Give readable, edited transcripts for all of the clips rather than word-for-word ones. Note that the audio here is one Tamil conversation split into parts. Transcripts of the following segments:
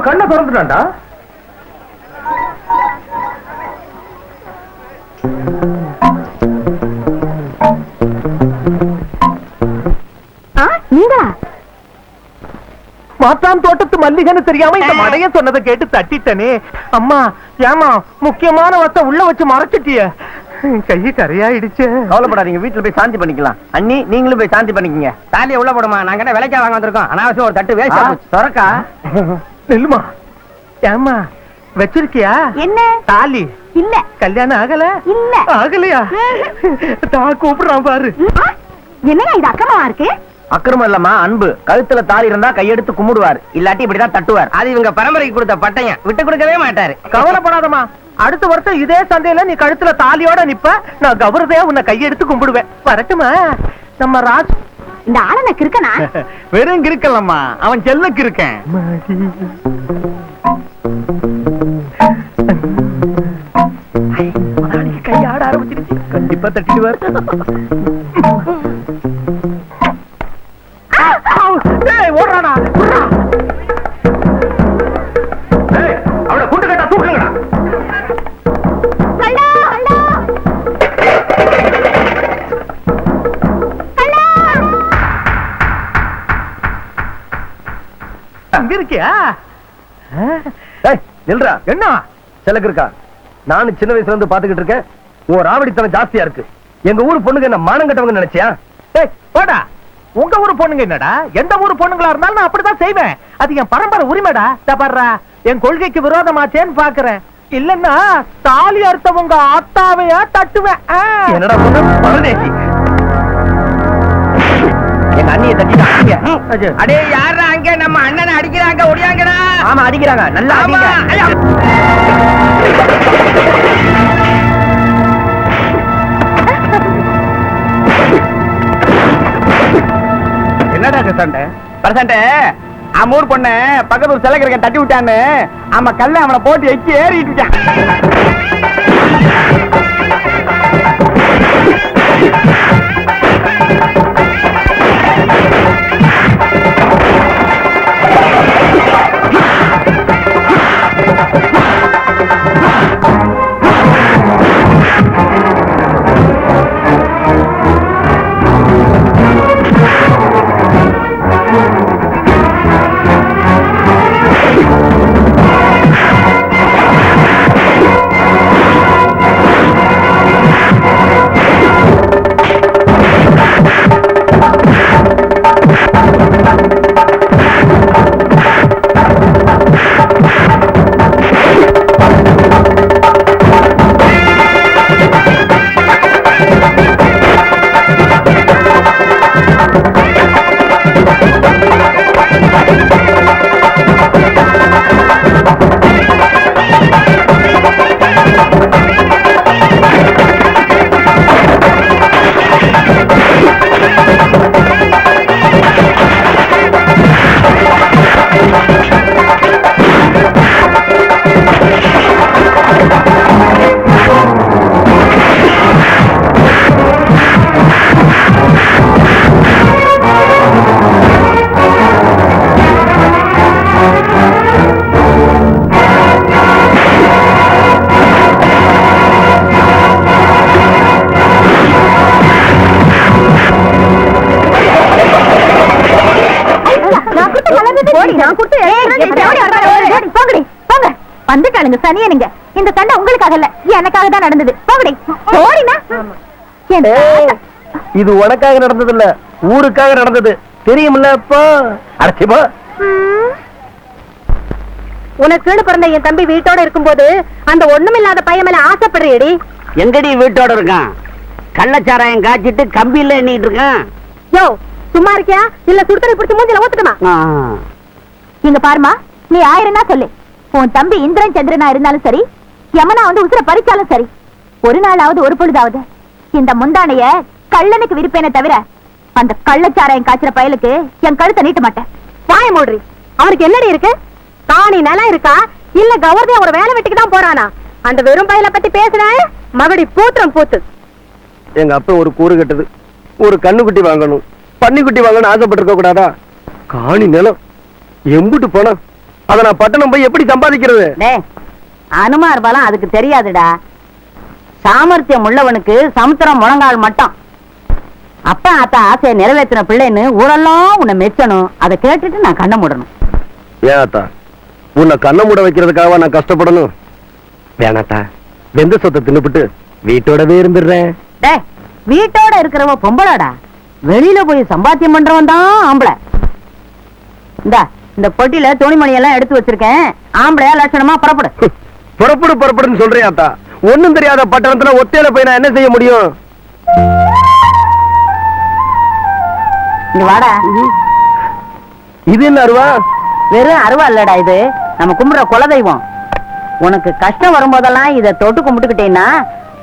கண்ணை திறந்துட்டான்டா. மாத்தான் தோட்டத்து மல்லிகைன்னு தெரியாம இந்த மடைய சொன்னதை கேட்டு தட்டிட்டனே. அம்மா ஏமா முக்கியமான வத்த உள்ள வச்சு மறைச்சிட்டிய, கையை கரையாயிடுச்சு. கவலைப்படாதீங்க, வீட்டுல போய் சாந்தி பண்ணிக்கலாம். அண்ணி நீங்களும் போய் சாந்தி பண்ணிக்கங்க. தாலியை உள்ள போடுமா, நாங்க என்ன விலைக்கா வாங்க வந்திருக்கோம். அனாவசியம் ஒரு தட்டு வேஸ்ட் திறக்கா. நெல்லுமா ஏமா வச்சிருக்கியா? என்ன தாலி? இல்ல. கல்யாணம் ஆகல? இல்ல. ஆகலையா? கூப்பிடுறான் பாரு. என்னங்க இது அக்கறமா இருக்கு? அக்கிரமம் இல்லம்மா, அன்பு. கழுத்துல தாலி இருந்தா கையெடுத்து கும்பிடுவார், இல்லாட்டி இப்படிதான் தட்டுவார். அது இவங்க பரம்பரைக்கு கொடுத்த பட்டயம், விட்டு கொடுக்கவே மாட்டாரு. கவலைப்படாதம்மா, அடுத்த வருஷம் இதே சந்தையில நீ கழுத்துல தாலியோட நிப்ப, நான் கௌரதையா உன்னை கையெடுத்து கும்பிடுவேன். வரட்டுமா? நம்ம ராஜ் இந்த ஆளன கிறுக்கனா? வெறும் கிறுக்கலம்மா, அவன் செல்ல கிறுக்கன். கையாட ஆரம்பிச்சிருச்சு, கண்டிப்பா தட்டிடுவார். ஓடுறானா? அவனை கூட்டு கட்டா தூக்குங்கடா. அங்க இருக்கியா? நில்றா. என்ன செலக்கு இருக்கா? நானும் சின்ன வயசுல இருந்து பாத்துக்கிட்டு இருக்கேன். உன் ராவடித்தனம் ஜாஸ்தியா இருக்கு. எங்க ஊர் பொண்ணுங்க என்ன மானம் கட்டவங்க நினைச்சியா? போடா. உங்க ஊரு பொண்ணுங்க என்னடா, எந்த ஊரு பொண்ணுங்களா இருந்தாலும் நான் அப்படிதான் செய்வேன். அது என் பரம்பரை உரிமைடா. தப்பறா, என் கொள்கைக்கு விரோதமாச்சேன்னு பாக்குறேன். இல்லன்னா தாலி அறுத்தவங்க ஆத்தாவையா தட்டுவேன். என்னடா பொண்ணு பரதேசி, எங்க அண்ணியை தட்டிட்டாங்க. அடே யாரா அங்க நம்ம அண்ணனை அடிக்கிறாங்க, ஒடியாங்கடா. ஆமா அடிக்கிறாங்க, நல்லா என்னடா சண்டை? பர்சன்ட் அம்மூர் பொண்ணு பக்கத்து செலக்கிறக்க தட்டி விட்டான்னு ஆமா கல்ல அவனை போட்டு எக்கி ஏறிட்டு விட்டான். வந்துட்டாளுங்க சனியனுங்க. இந்த சண்டை உங்களுக்காக இல்ல, எனக்காக தான் நடந்தது. போகடி போடினா. இது உனக்காக நடந்தது இல்ல, ஊருக்காக நடந்தது. தெரியுமில்ல? அப்போ அடச்சிப்பா. உனக்கு பிறந்த என் தம்பி வீட்டோட இருக்கும்போது அந்த ஒண்ணுமில்லாத பையன் மேல ஆசைப்படுறியடி. எங்கடி வீட்டோட இருக்கான்? கள்ளச்சாராயம் காய்ச்சிட்டு கம்பியில எண்ணிட்டு இருக்கான். யோ சும்மா இருக்கியா இல்ல சுடுதண்ணி பிடிச்சி மூஞ்சில ஊத்துட்டுமா? இங்க பாருமா, நீ ஆயிரம்னா சொல்லு. உன் தம்பி இந்திரன் சந்திரனா இருந்தாலும் சரி, யமனா வந்து உசுர பறிச்சாலும் சரி, ஒரு நாளாவது ஒரு பொழுதாவது இந்த முந்தானைய கள்ளனுக்கு விரிப்பேனே தவிர அந்த கள்ளச்சாராயம் காய்ச்சற பயலுக்கு என் கழுத்தை நீட்ட மாட்டேன். வாய மூடுறி. அவனுக்கு என்னடி இருக்கு? தானி நிலம் இருக்கா இல்ல கௌரதியா ஒரு வேலை வெட்டிக்கு தான் போறானா? அந்த வெறும் பயலை பத்தி பேசுற மகடி பூத்திரம் பூத்து. எங்க அப்பா ஒரு கூறு கட்டுது, ஒரு கண்ணுக்குட்டி வாங்கணும், பன்னிக்குட்டி வாங்கணும் ஆசைப்பட்டிருக்க கூடாதா? காணி நிலம் எம்புட்டு பணம் அத நான் பட்டணம் போய் எப்படி சம்பாதிக்கிறது? டேய், அனுமார் பலம் அதுக்கு தெரியாதுடா. சாமர்த்தியம் உள்ளவனுக்கு சமுத்திரம் முழங்கால் மட்டும். அப்பா ஆத்தா ஆசையை நிறைவேற்றின பிள்ளைன்னு ஊரெல்லாம் உன்னை மெச்சணும். அதை கேட்டுட்டு நான் கண்ணை மூடணும். ஏன் ஆத்தா, உன்னை கண்ண மூட வைக்கிறதுக்காக நான் கஷ்டப்படணும்? வேணாத்தா, வெந்த சொத்தை தின்னுபிட்டு வீட்டோடவே இருந்துடுறேன். டேய், வீட்டோட இருக்கிறவ பொம்பளாடா. வெளியில போய் சம்பாத்தியம் பண்றவன் தான் ஆம்பளை. இந்த பொட்டியில துணிமணி எல்லாம் எடுத்து வச்சிருக்கேன். ஆம்பளையா லட்சணமா புறப்படு. புறப்படுன்னு சொல்றேன் ஆத்தா. ஒண்ணும் தெரியாத பட்டணத்துல ஒத்தையில போய் நான் என்ன செய்ய முடியும்? இங்க வாடா. இது என்ன அருவா? வெறும் அருவா இல்லடா, இது நம்ம கும்பிடுற குலதெய்வம். உனக்கு கஷ்டம் வரும்போதெல்லாம் இதை தொட்டு கும்பிட்டுக்கிட்டேன்னா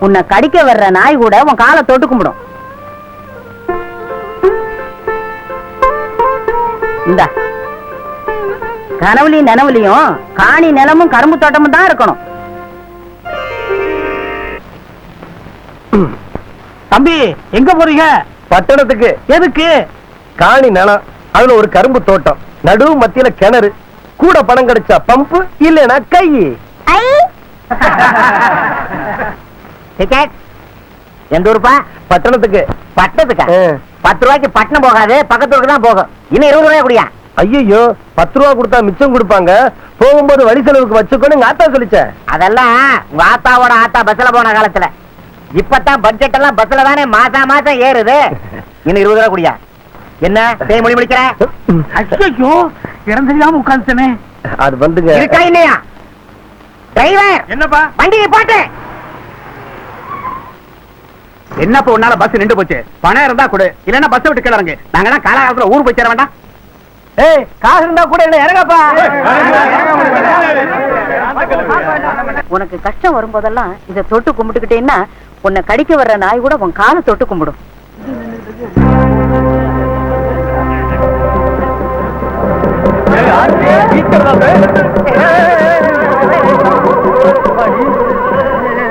உன்னை கடிக்க வர்ற நாய் கூட உன் காலை தொட்டு கும்பிடும். இந்த கனவுலையும் நினைவுலையும் காணி நிலமும் கரும்பு தோட்டமும் தான் இருக்கணும். தம்பி, எங்க போறீங்க? பட்டணத்துக்கு. எதுக்கு? காணி நிலம், அதுல ஒரு கரும்பு தோட்டம், நடு மத்தியில கிணறு, கூட பணம் கிடைச்சா பம்பு, இல்லனா கை. டிக்கெட் எந்த ஊருப்பா? பட்டணத்துக்கு. பட்டத்துக்கா? 10 ரூபாய்க்கு பட்டணம் போகாது, பக்கத்தூருக்கு தான் போகும். இன்னும் 20 ரூபாய் குடியா? ஐயோ, 10 ரூபா கொடுத்தா மிச்சம் கொடுப்பாங்க. போகும்போது வழி செலவுக்கு வச்சுக்கோன்னு எங்க ஆத்தா சொல்லிச்ச. அதெல்லாம் உங்க ஆத்தாவோட ஆத்தா பஸ்ல போன காலத்துல. இப்பதான் பட்ஜெட் எல்லாம் பஸ்ல தானே மாசம் ஏறுது. இன்னும் 20 ரூபாய் குடியா? என்ன தேய்மொழி முடிக்கிற? ஐயோ, இடம் தெரியாம உட்காந்துட்டேனே. அது வந்துங்க. இருக்கா இல்லையா? டிரைவர், என்னப்பா? வண்டியை போட்டு. என்னப்பா உன்னால பஸ் நின்று போச்சு? பணம் இருந்தா கொடு, இல்லன்னா பஸ் விட்டு கிளறங்க. நாங்க காலகாலத்துல ஊர் போய் சேர வேண்டாம். ஏய், காசு இருந்தா கூட என்ன இறங்கப்பா. உனக்கு கஷ்டம் வரும்போதெல்லாம் இதை தொட்டு கும்பிட்டுக்கிட்டேன்னா உன்னை கடிக்க வர்ற நாய் கூட உன் காலை தொட்டு கும்பிடும்.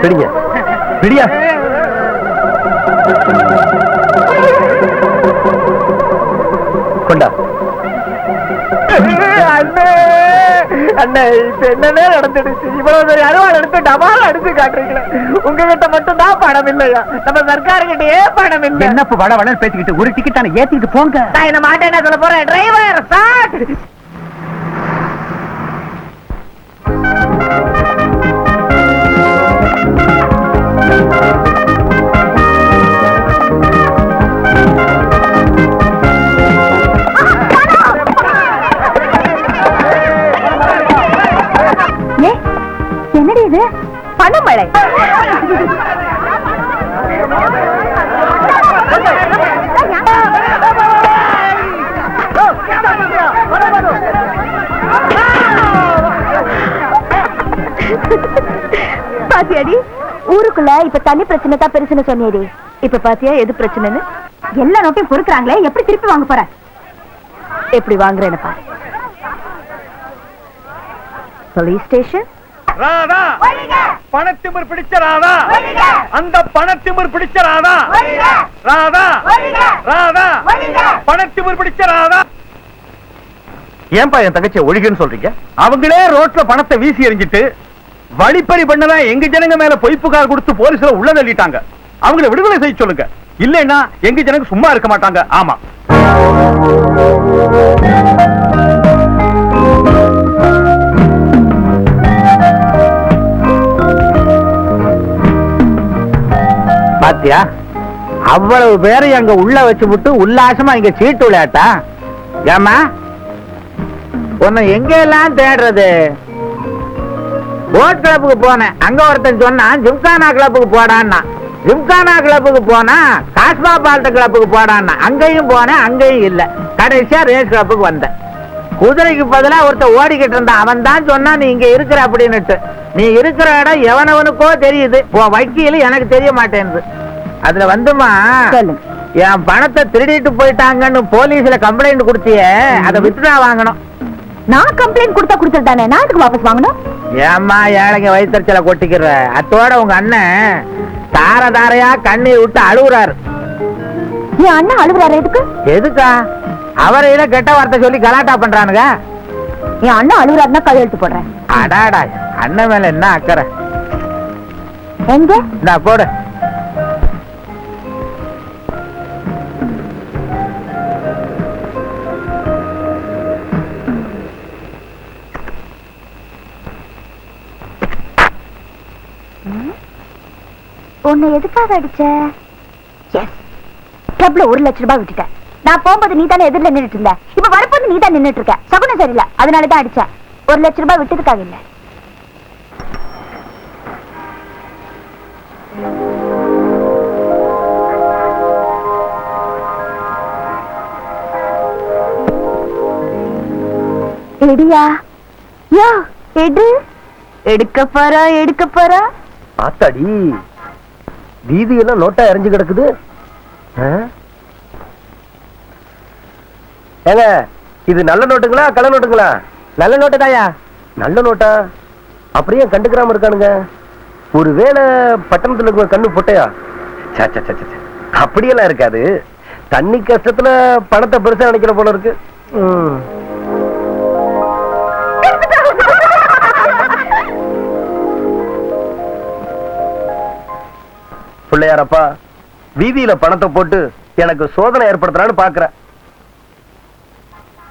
பிடிங்க, பிடியா. கொண்டா. அண்ணே, இப்ப என்னன்னே நடந்துடுச்சு? இவ்வளவு பெரிய அருவாள் எடுத்து டபால் அடிச்சு காட்டுறீங்களே. உங்ககிட்ட மட்டும் தான் பணம் இல்லையா? நம்ம சர்க்காருகிட்டயே பணம் இல்லை. என்னப்பா வட வட பேசிக்கிட்டு ஒரு டிக்கெட் ஏத்திக்கிட்டு போங்க. நான் என்ன மாட்டேன் என்ன சொல்ல போறேன்? Driver start. என்னடி இது? பணமழை. பாத்தியாடி, ஊருக்குள்ள இப்ப தண்ணி பிரச்சனை தான் பெருசுன்னு சொன்னேடி. இப்ப பாத்தியா எது பிரச்சனைன்னு? எல்லா நோட்டையும் பொறுக்குறாங்களே, எப்படி திருப்பி வாங்க போற? எப்படி வாங்குறேன்னு பாரு. Police station. ராதா, பணத்திமிர் பிடிச்ச ராதா, அந்த பணத்திமிர் பிடிச்ச ராதா, ராதா, ராதா, பணத்திமிர் பிடிச்ச ராதா. ஏன்பா என் தங்கச்சியை ஒழிகன்னு சொல்றீங்க? அவங்களே ரோட்ல பணத்தை வீசி எறிஞ்சிட்டு வழிப்பறி பண்ணதான் எங்க ஜனங்க மேல பொய் புகார் கொடுத்து போலீஸ்ல உள்ள தள்ளிட்டாங்க. அவங்களை விடுதலை செய்ய சொல்லுங்க, இல்லைன்னா எங்க ஜனங்க சும்மா இருக்க மாட்டாங்க. ஆமா, பாத்தியா, அவ்வளவு பேரை அங்க உள்ள வச்சு விட்டு உல்லாசமா இங்க சீட்டு விளையாட்டா? ஏமா, உன்னை எங்க எல்லாம் தேடுறது? போட் கிளப்புக்கு போனேன், அங்க ஒருத்தன் சொன்னான் ஜிம்கானா கிளப்புக்கு போடான்னா. ஜிம்கானா கிளப்புக்கு போனா காஸ்மா பால்ட்ட கிளப்புக்கு போடான்னா. அங்கேயும் போனேன், அங்கேயும் இல்ல. கடைசியா ரேஸ் கிளப்புக்கு வந்தேன். குதிரைக்கு பதிலா ஒருத்தன் ஓடிக்கிட்டு இருந்தான். அவன் தான் சொன்னா நீ இங்க இருக்கிற அப்படின்னுட்டு. நீ இருக்கிற இடம் எவனவனுக்கோ தெரியுது, வக்கீல் எனக்கு தெரிய மாட்டேங்குது. அதுல வந்துமா, என் பணத்தை திருடிட்டு போயிட்டாங்கன்னு போலீஸ்ல கம்ப்ளைண்ட் கொடுத்தியே, அதை வித்ட்ரா வாங்கணும். நான் கம்ப்ளைண்ட் கொடுத்தா கொடுத்துட்டானே, நான் எதுக்கு வாபஸ் வாங்கணும்? ஏம்மா ஏழைங்க வயிற்றுச்சல கொட்டிக்கிற? அத்தோட உங்க அண்ணன் தார தாரையா கண்ணீர் விட்டு அழுகுறாரு. என் அண்ணன் அழுகுறாரு எதுக்கு? எதுக்கா? அவரையில கெட்ட வார்த்தை சொல்லி கலாட்டா பண்றானுங்க. என் அண்ணன் அழுகுறாருன்னா கையெழுத்து போடுறேன். அடாடா, அண்ணன் மேல என்ன அக்கறை? எங்க நான் போடு. உன்னை எதுக்காக அடிச்ச? கிளப்ல 1 லட்சம் ரூபாய் விட்டுட்டேன். நான் போகும்போது நீ தானே எதிரில நின்னுட்டு இருந்த. இப்ப வரப்போது நீ தான் நின்னுட்டு இருக்க. சகுனம் சரியில்லை, அதனாலதான் அடிச்சேன். 1 லட்சம் ரூபாய் விட்டதுக்காக இல்ல. எடியா யோ எடு. எடுக்க போறா. ஆத்தாடி, வீதியெல்லாம் நோட்டா எரிஞ்சு கிடக்குது. ஏங்க, இது நல்ல நோட்டுங்களா கள்ள நோட்டுங்களா? நல்ல நோட்டு தாயா. நல்ல நோட்டா? அப்படியே கண்டுக்கிறாம இருக்கானுங்க. ஒருவேளை பட்டணத்துல இருக்க கண்ணு பொட்டையா? அப்படியெல்லாம் இருக்காது. தண்ணி கஷ்டத்துல பணத்தை பெருசா நினைக்கிற போல இருக்கு. பிள்ளையாரப்பா, வீதியில பணத்தை போட்டு எனக்கு சோதனை ஏற்படுத்தலான்னு பாக்குற.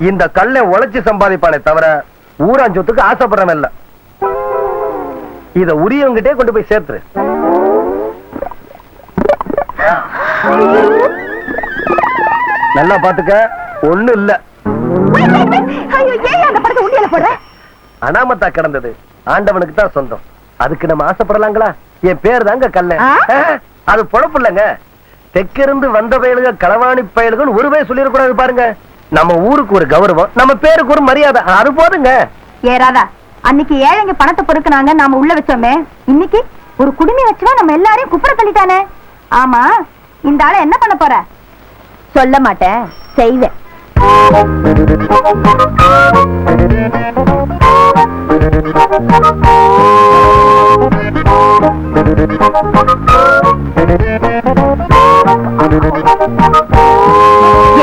இந்த கல்லை உழைச்சு சம்பாதிப்பானே தவிர ஊராஞ்சொத்துக்கு ஆசைப்படுறவன் இல்ல. இத உரியவங்கிட்டே கொண்டு போய் சேர்த்து. நல்லா பாத்துக்க, ஒண்ணு இல்ல. அனாமத்தா கிடந்தது ஆண்டவனுக்கு தான் சொந்தம். அதுக்கு நம்ம ஆசைப்படலாங்களா? என் பேர் தாங்க கல்ல. அது பொழப்பு இல்லங்க. தெற்கிருந்து வந்த பயலுக களவாணி பயலுகள் ஒரு பேர் சொல்லிடக்கூடாது பாருங்க. நம்ம ஊருக்கு ஒரு கௌரவம், நம்ம பேருக்கு ஒரு மரியாதை, அது போதுங்க. ஏறாதா, அன்னைக்கு ஏழைங்க பணத்தை பொறுக்குனாங்க, நாம உள்ள வச்சோமே. இன்னைக்கு ஒரு குடுமி வச்சுனா நம்ம எல்லாரையும் குப்புற தள்ளிட்டானே. ஆமா, இந்த ஆளை என்ன பண்ண போற? சொல்ல மாட்டேன், செய்வேன்.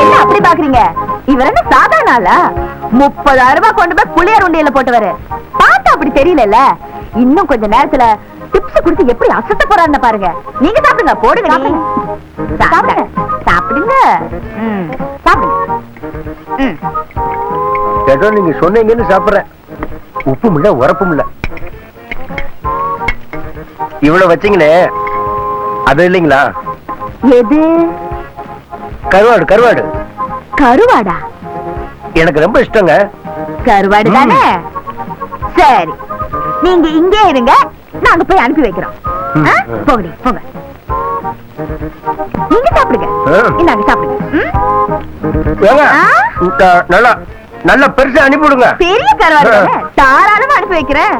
என்ன அப்படி பாக்குறீங்க? இவர் என்ன சாதாரண ஆளா? 30,000 ரூபாய் கொண்டு போய் புளியார் உண்டியல போட்டுவாரு. பார்த்தா அப்படி தெரியல. இன்னும் கொஞ்ச நேரத்துல டிப்ஸ் கொடுத்து எப்படி அசத்த போறாருன்னு பாருங்க. நீங்க சாப்பிடுங்க, போடுங்க. சாப்பிடுங்க சாப்பிடுங்க. ஏதோ நீங்க சொன்னீங்கன்னு சாப்பிடுறேன். உப்பும் இல்ல உரப்பும் இல்ல. இவ்வளவு வச்சீங்களே, அது இல்லைங்களா? எது? கருவாடு. கருவாடு கருவாடா? எனக்கு ரொம்ப இஷ்டங்க. கருவாடு தானே? சரி, நீங்க இங்கே இருங்க, நாங்க போய் அனுப்பி வைக்கிறோம். போங்க போங்க. நீங்க சாப்பிடுங்க. இந்தாங்க சாப்பிடுங்க. நல்லா நல்ல பெருசா அனுப்பி விடுங்க. பெரிய கருவாடு தானே, தாராளமா அனுப்பி வைக்கிறேன்.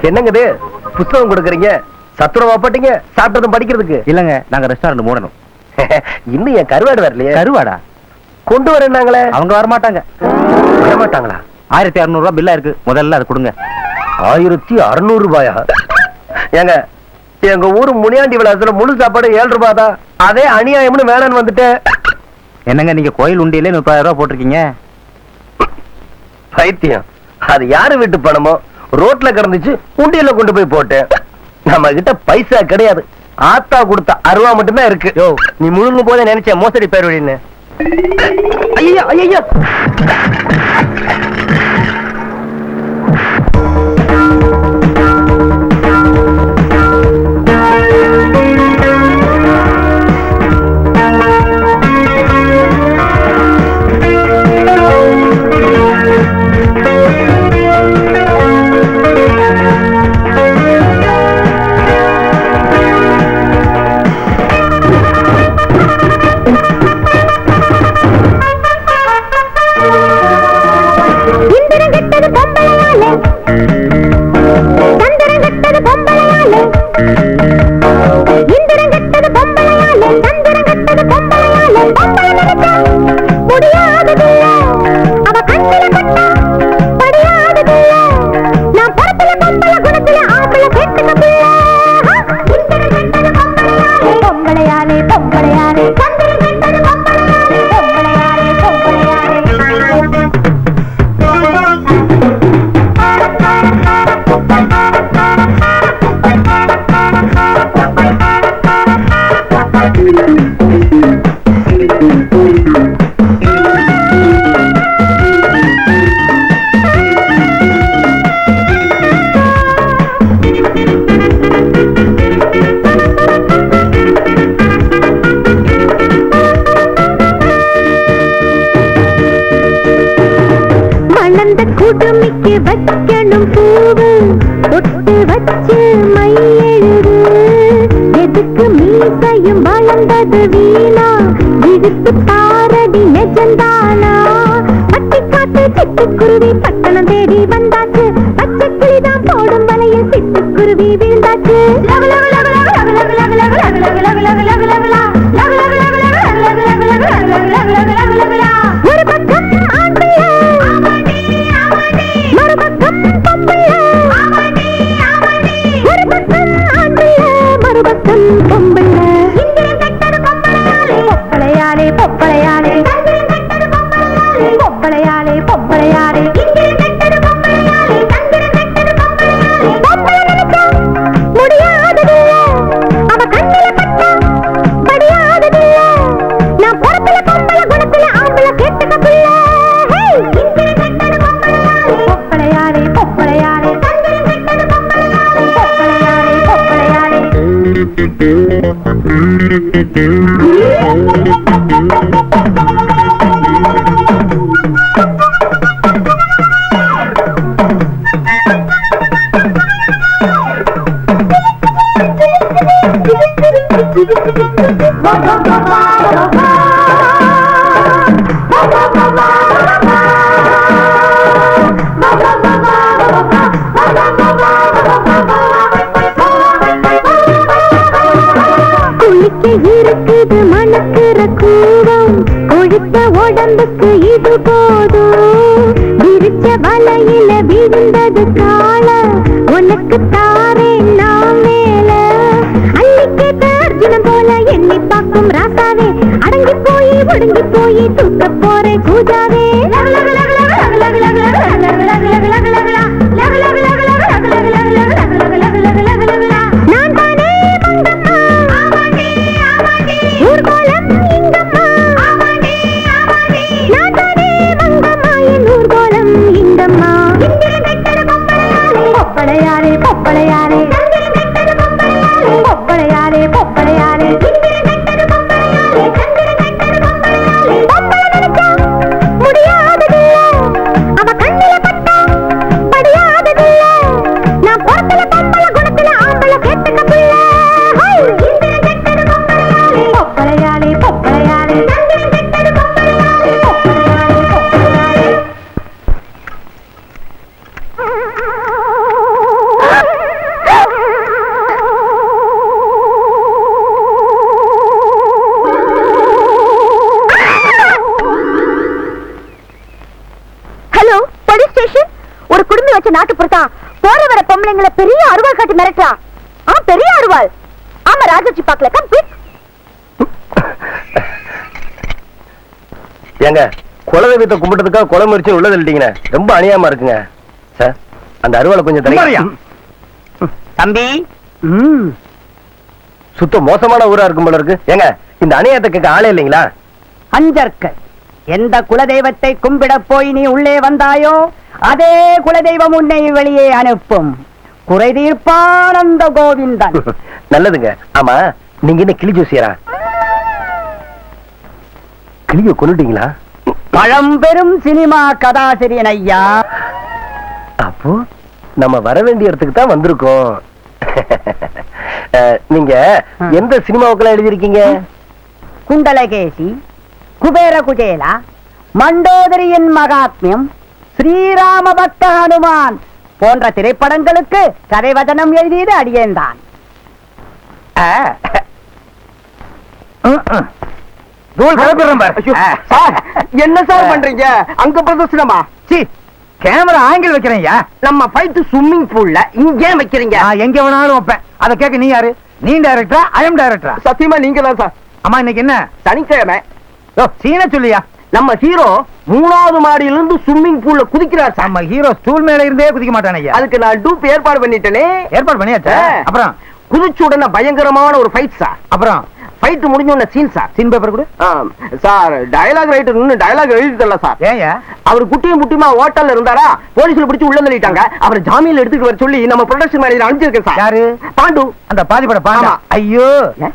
என்னங்க இது? புத்தகம் கொடுக்கறீங்க, சத்துணவா போட்டீங்க? சாப்பிட்டதும் படிக்கிறதுக்கு இல்லங்க, நாங்க ரெஸ்டாரண்ட் மூடணும். இன்னும் என் கருவாடு வரலையே. கருவாடா கொண்டு வரேன்னாங்களே. அவங்க வரமாட்டாங்க. வரமாட்டாங்களா? 1600 ரூபாய் பில்லா இருக்கு, முதல்ல அது கொடுங்க. 1600 ரூபாயா? ஏங்க, எங்க ஊரு முனியாண்டி விளாசத்துல முழு சாப்பாடு 7 ரூபாய் தான். அதே அநியாயம்னு வேணான்னு வந்துட்டு. என்னங்க, நீங்க கோயில் உண்டியில 30,000 ரூபாய் போட்டிருக்கீங்க. பைத்தியம். அது யாரு வீட்டு பணமோ ரோட்ல கிடந்துச்சு, உண்டியில கொண்டு போய் போட்டேன். நம்ம கிட்ட பைசா கிடையாது. ஆத்தா கொடுத்த அருவா மட்டும்தான் இருக்கு. யோ, நீ முழுங்கும் போதே நினைச்ச மோசடி பேர் வழின்னு. ஐயா ஐயா, இந்திரன் உனக்கு மீசையும் வளர்ந்தது வீணா, இழுத்து பாரடி நெஜந்தானா? பட்டிக்காட்டு சிட்டுக்குருவி பட்டணம் தேடி வந்தாச்சு, பச்சை கிளிதான் போடும் வலையில் சிட்டுக்குருவி வீழ்ந்தாச்சு. ஒரு பக்கம் ஆண் பிள்ளை, மறுபக்கம் பொம்பிள்ளை. ஒரு பக்கம் ஆண் பிள்ளை, மறுபக்கம் பொம்பிள்ளை. பொப்பளையாலே பொப்பளையாலே பொப்பளையாலே பொப்பளையாலே முடியாததில்லை, அவ கண்ணில பட்டா படியாததில்லை. நான் பொறத்துல பொம்பளை, குணத்துல ஆம்பளை, கேட்டுக்க பிள்ளை. பொப்பளையாலே பொப்பளையாலே பொப்பளையாலே பொப்பளையாலே. குளிக்க இருக்குது மணக்கிற கூடம், கொழுத்த உடம்புக்கு இது போதும். விரிச்ச வலையில விழுந்தது கால, உனக்கு தாரேன் நான் மேல. அள்ளிக்கேட்ட அர்ஜுனன் போல எண்ணி பார்க்கும் ராசாவே, அடங்கி போய் ஒடுங்கி போய் தூக்க போறே பூஜாவே. நான் தானே மங்கம்மா, ஊர்கோலம் இங்கம்மா. நான் தானே மங்கம்மா, என் ஊர்கோலம் இங்கம்மா. பொப்பளையாரே பொப்பளையாரே பொப்பளையாரே பொப்பளையாரே. முடியாததில்லை, அவ கண்ணில பட்டா படியாததில்லை. நான் பொறத்துல பொம்பளை, குணத்துல ஆம்பளை, கேட்டுக்க பிள்ளை. பொப்பளையாலே பொப்பளையாலே பொப்பளையாலே பொப்பளையாலே. Hello, police station. ஒரு குடும்பம் வச்ச நாட்டுப்புறத்தா போற வர பொம்பளைங்களை பெரிய அருவாள் காட்டி மிரட்டா. பெரிய அருவாள். ஆமா, ராஜாச்சி பாக்கல. கம்ப்ளீட். ஏங்க, குலதெய்வத்தை கும்பிட்டதுக்காக கொலை முயற்சி உள்ள தள்ளிட்டீங்கண்ணே. ரொம்ப அநியாயமா இருக்குங்க சார். அந்த அருவாளை கொஞ்சம் சும்மாரியா? தம்பி, சுத்த மோசமான ஊரா இருக்கும் போல இருக்கு. ஏங்க, இந்த அநியாயத்தை கேட்க ஆளே இல்லைங்களா? அஞ்சற்க எந்த குலதெய்வத்தை கும்பிட போய் நீ உள்ளே வந்தாயோ, அதே குலதெய்வம் உன்னை வெளியே அனுப்பும். குறை தீர்ப்பானந்த கோவிந்தன். நல்லதுங்க. ஆமா, நீங்க என்ன கிளி ஜோசியரா? கிளிய கொண்டுட்டீங்களா? பழம்பெரும் சினிமா கதாசிரியன் ஐயா. அப்போ நம்ம வர வேண்டிய இடத்துக்கு தான் வந்திருக்கோம். நீங்க எந்த சினிமாவுக்கெல்லாம் எழுதிருக்கீங்க? குண்டலகேசி, குபேர குஜேலா, மண்டோதரியின் மகாத்மியம், ஸ்ரீராம பக்த ஹனுமான் போன்ற திரைப்படங்களுக்கு கதைவதனம் எழுதியது அடியேன்தான். என்ன சார் பண்றீங்க? அங்க பிரதர்சனமா? கேமரா ஆங்கிள் வைக்கிறீங்க. நம்ம ஃபைட் ஸ்விம்மிங் பூல்ல இங்கே வைக்கிறீங்க. எங்க வேணாலும் வைப்பேன். அத கேட்க நீ யாரு? நீ டைரக்டரா? ஐ அம் டைரக்டரா? சத்தியமா நீங்க தான் சார். அம்மா, இன்னைக்கு என்ன சனிக்கிழமை? சீன சொல்லியா? நம்ம ஹீரோ 3வது மாடியிலிருந்து ஸ்விம்மிங் பூல்ல குதிக்கிறார். நம்ம ஹீரோ ஸ்டூல் மேல இருந்தே குதிக்க மாட்டானே. அதுக்கு நான் டூப் ஏற்பாடு பண்ணிட்டேனே. ஏற்பாடு பண்ணியாச்சா? அப்புறம் குதிச்ச உடனே பயங்கரமான ஒரு ஃபைட் சார். அப்புறம் ஃபைட் முடிஞ்ச உடனே சீன் சார். சீன் பேப்பர் கொடு சார். டயலாக் ரைட்டர் இன்னும் டயலாக் எழுதி தரல சார். ஏன்? அவர் குட்டியும் முட்டியுமா ஹோட்டல்ல இருந்தாரா, போலீஸ்ல பிடிச்சு உள்ள தள்ளிட்டாங்க. அவர் ஜாமீன்ல எடுத்துட்டு வர சொல்லி நம்ம ப்ரொடக்ஷன் மேனேஜர் அனுப்பிச்சிருக்கேன் சார். யாரு? பாண்டு. அந்த பாதிப்பட பாண்டா. ஐயோ,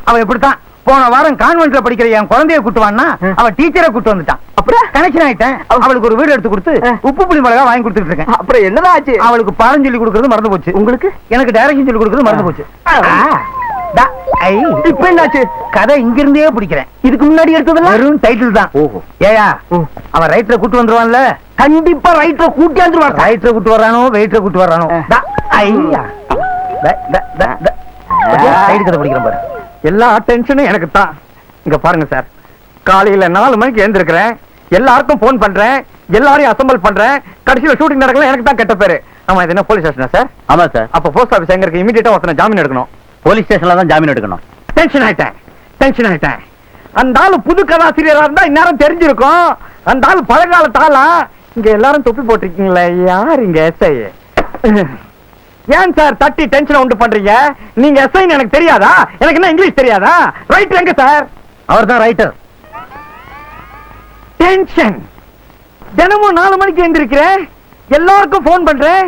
அவன் எப்படித்தான் போன வாரம் கான்வென்ட்ல படிக்கிற என் குழந்தைய கூட்டுவான்னா அவன் டீச்சரை கூட்டு வந்துட்டான். அப்புறம் கனெக்ஷன் ஆயிட்டேன். அவளுக்கு ஒரு வீடு எடுத்து கொடுத்து உப்பு புளி மிளகா வாங்கி கொடுத்துட்டு இருக்கேன். அப்புறம் என்னதான் ஆச்சு? அவளுக்கு பாடம் சொல்லி கொடுக்கறது மறந்து போச்சு. உங்களுக்கு? எனக்கு டைரக்ஷன் சொல்லி கொடுக்கறது மறந்து போச்சு. இப்ப என்னாச்சு? கதை இங்க இருந்தே பிடிக்கிறேன். இதுக்கு முன்னாடி எடுத்ததுல வெறும் டைட்டில் தான். ஓஹோ. ஏயா அவன் ரைட்டரை கூட்டு வந்துருவான்ல? கண்டிப்பா ரைட்டரை கூட்டி வந்துருவான். ரைட்டரை கூட்டு வர்றானோ வெயிட்டரை கூட்டு வர்றானோ? ஐயா சைடு கதை பிடிக்கிறேன் பாரு. எல்லா டென்ஷனும் எனக்கு தான். இங்க பாருங்க சார், காலையில 4 மணிக்கு எழுந்திருக்கிறேன், எல்லாருக்கும் போன் பண்றேன், எல்லாரையும் அசம்பிள் பண்றேன், கடைசியில ஷூட்டிங் நடக்கல, எனக்கு தான் கெட்ட பேரு. ஆமா, இது என்ன போலீஸ் ஸ்டேஷனா சார்? ஆமா சார். அப்ப போஸ்ட் ஆபீஸ் எங்க இருக்கு? இமிடியேட்டா ஒருத்தனை ஜாமீன் எடுக்கணும். போலீஸ் ஸ்டேஷன்ல தான் ஜாமீன் எடுக்கணும். டென்ஷன் ஆயிட்டேன். அந்த ஆளு புது கதாசிரியரா இருந்தா இந்நேரம் தெரிஞ்சிருக்கும். அந்த ஆளு பழங்காலத்து ஆளா. இங்க எல்லாரும் தொப்பி போட்டிருக்கீங்களே, யார் இங்க எஸ்ஐ? ஏன் சார் தட்டி டென்ஷன் உண்டு பண்றீங்க? நீங்க எஸ்ஐ எனக்கு தெரியாதா? எனக்கு என்ன இங்கிலீஷ் தெரியாதா? ரைட்டர் எங்க சார்? அவர் தான் ரைட்டர். டென்ஷன். தினமும் 4 மணிக்கு எழுந்திருக்கிறேன், எல்லாருக்கும் போன் பண்றேன்,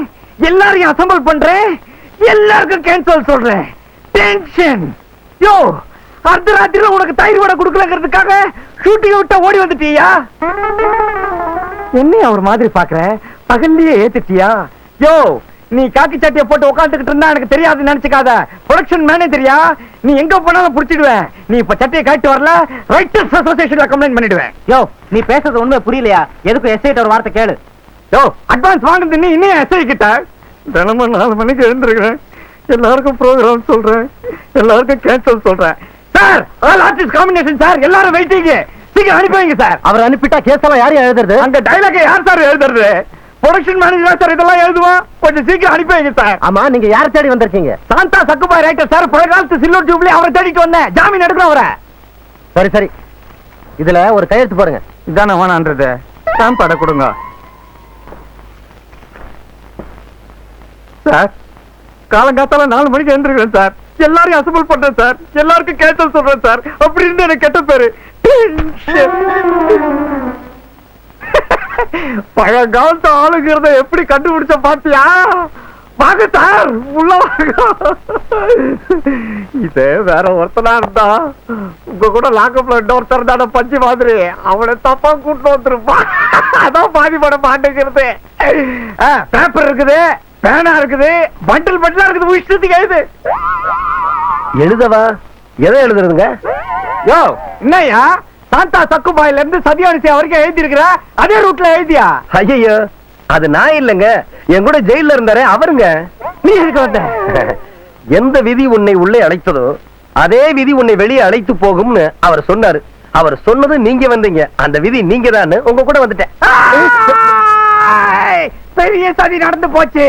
எல்லாரையும் அசம்பிள் பண்றேன், எல்லாருக்கும் கேன்சல் சொல்றேன். டென்ஷன். யோ, அர்த்தராத்திரில உனக்கு தயிர் வடை கொடுக்கலங்கிறதுக்காக ஷூட்டிங் விட்டா ஓடி வந்துட்டியா? என்ன ஒரு மாதிரி பாக்குற? பகல்லையே ஏத்துட்டியா? யோ, நீ காக்கி சட்டையை போட்டு உட்காந்துக்கிட்டு இருந்தா எனக்கு தெரியாது நினைச்சுக்காத. ப்ரொடக்ஷன் மேனேஜரியா? நீ எங்க போனாலும் புடிச்சிடுவேன். நீ இப்ப சட்டையை காட்டி வரல, ரைட்டர்ஸ் அசோசியேஷன்ல கம்ப்ளைண்ட் பண்ணிடுவேன். யோ, நீ பேசுறது உண்மை புரியலையா? எதுக்கு எஸ்ஐட்ட ஒரு வார்த்தை கேளு. யோ, அட்வான்ஸ் வாங்குறது நீ இன்னும் எஸ்ஐ கிட்ட? தினமும் 4 மணிக்கு எழுந்திருக்கிறேன், எல்லாருக்கும் ப்ரோக்ராம் சொல்றேன், எல்லாருக்கும் கேன்சல் சொல்றேன். Sir, all artist combination sir, எல்லாரும் வெயிட்டிங். சீக்கிரம் அனுப்பி வைங்க சார். அவர் அனுப்பிட்டா கேஸ் எல்லாம் யாரையும் எழுதுறது? அங்க டைலாக் யார் சார் எழுதுறது? ப்ரொடக்ஷன் மேனேஜர் சார் இதெல்லாம் எழுதுவான். கொஞ்சம் சீக்கிரம் அனுப்பி வைங்க சார். ஆமா, நீங்க யாரை தேடி வந்திருக்கீங்க? சாந்தா சக்குபாய் ரைட்டர் சார், பழங்காலத்து சில்வர் ஜூப்ளி, அவரை தேடிட்டு வந்தேன். ஜாமீன் எடுக்கணும் அவரை. சரி சரி, இதுல ஒரு கையெழுத்து பாருங்க. இதான வேணான்றது. ஸ்டாம்ப் அட கொடுங்க சார். காலங்காத்தால 4 மணிக்கு எழுந்திருக்கிறேன் சார், எல்லாரையும் அசம்பிள் பண்றேன் சார், எல்லாருக்கும் கேன்சல் சொல்றேன் சார். அப்படி இருந்து எனக்கு கெட்ட பேரு. பழங்காலத்து ஆளுங்கிறத எப்படி கண்டுபிடிச்ச பாத்தியா? வாங்க சார், உள்ள வாங்க. இதே வேற ஒருத்தனா இருந்தா உங்க கூட லாக்கப்ல இன்னொருத்தர் தான பஞ்சு மாதிரி, அவனை தப்பா கூட்டு வந்துருப்பான். அதான் பாதி பட மாட்டேங்கிறது. பேப்பர் இருக்குது, பேனா இருக்குது, பண்டில் பண்டிலா இருக்குது, இஷ்டத்துக்கு எழுது. எழுதவா? எதை எழுதுறதுங்க? யோ, என்னய்யா, சாந்தா சக்குபாயில இருந்து சத்யானிசி வரைக்கும் எழுதி இருக்கிற அதே ரூட்ல எழுதியா? ஐயோ, அது நான் இல்லங்க, என் கூட ஜெயில இருந்தாரே அவருங்க. நீ எதுக்கு வந்த? எந்த விதி உன்னை உள்ளே அழைத்ததோ அதே விதி உன்னை வெளியே அழைத்து போகும்னு அவர் சொன்னாரு. அவர் சொன்னது நீங்க வந்தீங்க, அந்த விதி நீங்க தான். உங்க கூட வந்துட்டேன். பெரிய சதி நடந்து போச்சு.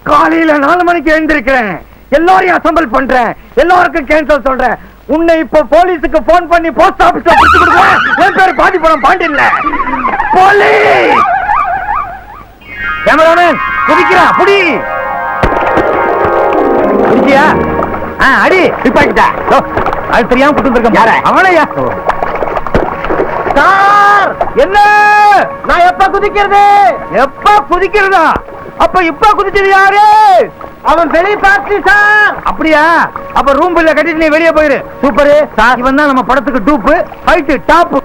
காலையில 4 மணிக்கு எழுந்திருக்கிறேன், எல்லாரையும் அசம்பிள் பண்றேன், எல்லாருக்கும் கேன்சல் சொல்றேன். உன்னை இப்ப போலீஸுக்கு போன் பண்ணி போஸ்ட் ஆபீஸ்ல பிடிச்சு கொடுக்குறேன். என் பேரு பாதிப்புறம் பாண்டியன்ல. போலீஸ் கேமராமேன் குதிக்கிறா, புடி. குதிச்சியா? அடி நிப்பாட்டிட்டா. அது தெரியாம கூட்டு வந்திருக்கேன். யார? அவனையா? சார், என்ன? நான் எப்ப குதிக்கிறது? எப்ப குதிக்கிறதா? அப்ப இப்ப குதிச்சது யாரு? அவன் வெளியே பார்த்து சார். அப்படியா? அப்ப ரூம் பில்ல கட்டிட்டு நீ வெளியே போயிரு. சூப்பரு சார், இவன் தான் நம்ம படத்துக்கு டூப்பு, ஃபைட் டாப்.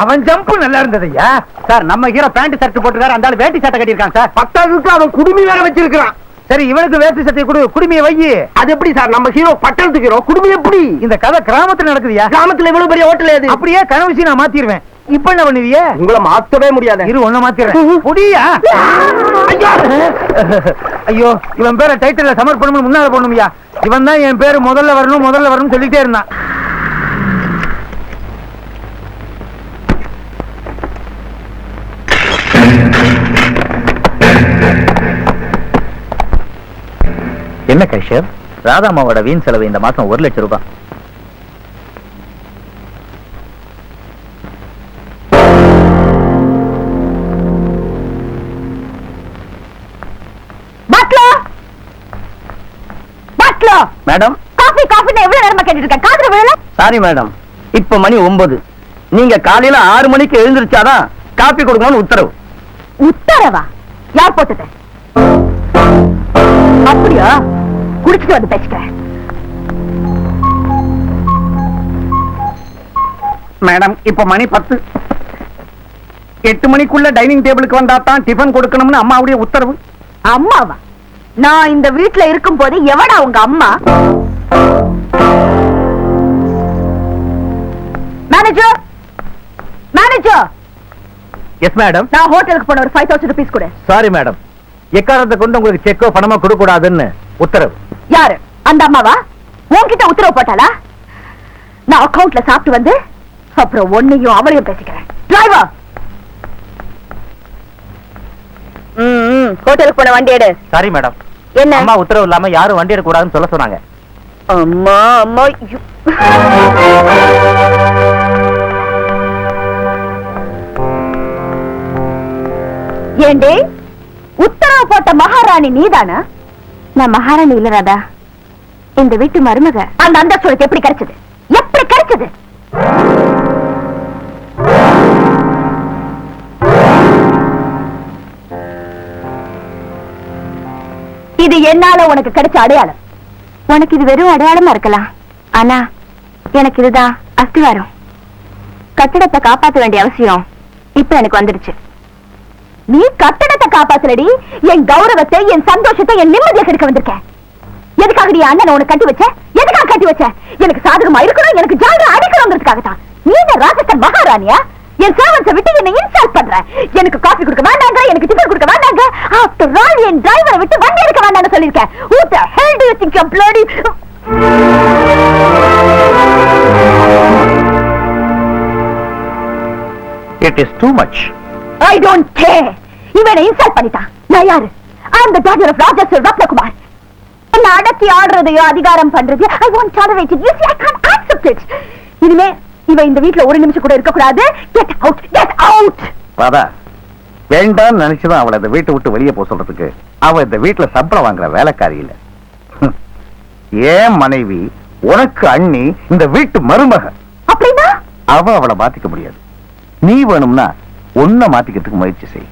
அவன் ஜம்ப் நல்லா இருந்ததையா சார், நம்ம ஹீரோ பேண்ட் ஷர்ட் போட்டுருக்காரு, அந்த ஆளு வேட்டி சட்டை கட்டியிருக்கான் சார். 10க்கு அவன் குடுமி வேற வச்சிருக்கான். சரி, இவனுக்கு வேட்டி சட்டையை கொடு, குடுமையை வை. அது எப்படி சார்? நம்ம ஹீரோ பட்டணத்துக்கு ஹீரோ, குடுமி எப்படி? இந்த கதை கிராமத்துல நடக்குதுயா. கிராமத்துல இவ்வளவு பெரிய ஹோட்டல் எது? அப்படியே கனவுசி நான் மாத்திடுவேன். இப்ப என்ன பண்ணுவீங்க? உங்களை மாத்தவே முடியாது. இரு, ஒண்ணு மாத்திடுறேன். புடியா? ஐயோ, இவன் பேரை டைட்டில்ல சமர்ப்பணம் முன்னால போடணும்யா. இவன் தான் என் பேரு முதல்ல வரணும் சொல்லிட்டே இருந்தான். என்ன கைஷர், ராதாமாவோட வீண் செலவு இந்த மாசம் 1 லட்சம் ரூபாய். மேடம், காஃபி காஃபி எவ்வளவு நேரமா கேட்டுட்டு இருக்கேன், காதுல விழல. சாரி மேடம், இப்ப மணி 9. நீங்க காலையில 6 மணிக்கு எழுந்திருச்சாதான் காப்பி கொடுக்கணும்னு உத்தரவு. உத்தரவா? யார் போட்டது? அப்படியா? குடிச்சிட்டு வந்து பேசிக்கிறேன். மேடம் இப்ப மணி 10. 8 மணிக்குள்ள டைனிங் டேபிளுக்கு வந்தா தான் டிபன் கொடுக்கணும்னு அம்மாவுடைய உத்தரவு. அம்மாவா? நான் இந்த வீட்டுல இருக்கும் போது எவடா உங்க அம்மா? Manager, manager. Yes madam. நான் ஹோட்டலுக்கு போன ஒரு 5000 rupees கொடு. சாரி மேடம், எக்காரணத்தை கொண்டு உங்களுக்கு செக்கோ பணமா கொடுக்க கூடாதுன்னு உத்தரவு. யாரு அந்த அம்மாவா? உன்கிட்ட உத்தரவு போட்டாளா? நான் அக்கவுண்ட்ல சாப்பிட்டு வந்து அப்புறம் ஒன்னையும் அவளையும் பேசிக்கிறேன். டிரைவர், ஹோட்டலுக்கு போன வண்டி எடு. சாரி மேடம், என்ன அம்மா உத்தரவு இல்லாம யாரும் வண்டி எடுக்க கூடாதுன்னு சொல்ல சொன்னாங்க. அம்மா அம்மா ஏண்டே, உத்தரவு போட்ட மகாராணி நீதானா? நான் மகாராணி இல்ல ராதா, இந்த வீட்டு மருமக. அந்த அந்தஸ்து எப்படி கிடைச்சது? எப்படி கிடைச்சது? இது என்னால உனக்கு கிடைச்ச அடையாளம். உனக்கு இது வெறும் அடையாளமா இருக்கலாம், ஆனா எனக்கு இதுதான் அஸ்திவாரம். கட்டிடத்தை காப்பாற்ற வேண்டிய அவசியம் இப்ப எனக்கு வந்துடுச்சு. நீ கட்டிடத்தை காப்பாத்தலடி, என் கௌரவத்தை, என் சந்தோஷத்தை, என் நிம்மதியை கெடுக்க வந்திருக்க. எதுக்காக நீ அண்ணனை உனக்கு கட்டி வச்ச? எதுக்காக கட்டி வச்ச? எனக்கு சாதகமா இருக்கணும், எனக்கு ஜாலியா அடிக்கணுங்கிறதுக்காகத்தான். நீ என்ன ராஜஸ்தான் மகாராணியா? என் சர்வன்ஸை விட்டு என்னை இன்சல்ட் பண்ற. எனக்கு காபி கொடுக்க வேண்டாங்க, எனக்கு டிஃபன் கொடுக்க வேண்டாங்க. ஆஃப்டர் ஆல் என் டிரைவரை விட்டு வண்டி எடுக்க வேண்டாம்னு சொல்லிருக்கேன். Who the hell do you think you're bloody? It is too much. I don't care. இவனை இன்சல்ட் பண்ணிட்டான். நான் யாரு? I am the daughter of Raja Ratnakumar. என்ன அடக்கி ஆடுறதையோ அதிகாரம் பண்றது I won't tolerate it. You see, I can't accept it. இனிமே இவ இந்த வீட்ல ஒரு நிமிஷம் கூட இருக்க கூடாது. Get out, get out. Radha, வேண்டாம் நினைச்சுதான் அவளை இந்த வீட்டை விட்டு வெளியே போக சொல்றதுக்கு. அவ இந்த வீட்டுல சம்பளம் வாங்குற வேலைக்காரி இல்ல. ஏன் மனைவி, உனக்கு அண்ணி, இந்த வீட்டு மருமக. அப்படின்னா அவளை மாத்திக்க முடியாது. நீ வேணும்னா உன்னை மாத்திக்கிறதுக்கு முயற்சி செய்.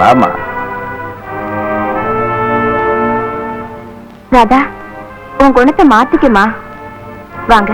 வாமா ராதா, உன் குணத்தை மாத்திக்குமா? வாங்க.